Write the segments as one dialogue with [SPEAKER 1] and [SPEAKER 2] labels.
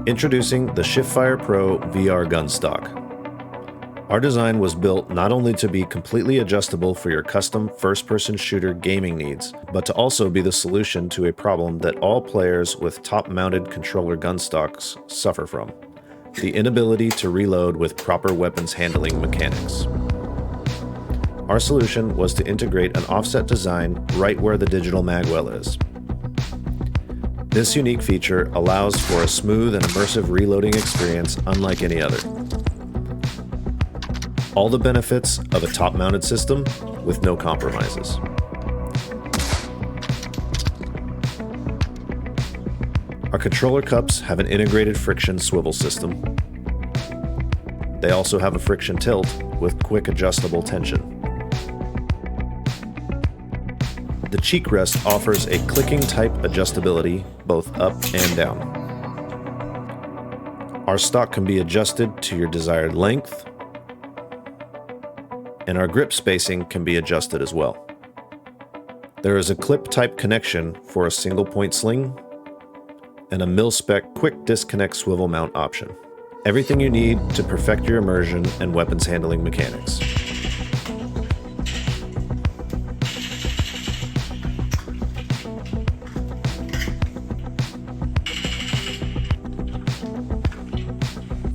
[SPEAKER 1] Introducing the Shiftfire Pro VR gun stock. Our design was built not only to be completely adjustable for your custom first-person shooter gaming needs, but to also be the solution to a problem that all players with top-mounted controller gun stocks suffer from: the inability to reload with proper weapons handling mechanics. Our solution was to integrate an offset design right where the digital magwell is. This unique feature allows for a smooth and immersive reloading experience unlike any other. All the benefits of a top-mounted system with no compromises. Our controller cups have an integrated friction swivel system. They also have a friction tilt with quick adjustable tension. The cheek rest offers a clicking type adjustability both up and down. Our stock can be adjusted to your desired length, and our grip spacing can be adjusted as well. There is a clip type connection for a single point sling and a mil-spec quick disconnect swivel mount option. Everything you need to perfect your immersion and weapons handling mechanics.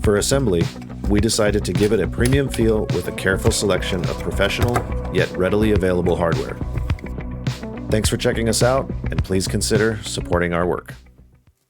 [SPEAKER 1] For assembly, we decided to give it a premium feel with a careful selection of professional, yet readily available hardware. Thanks for checking us out, and please consider supporting our work.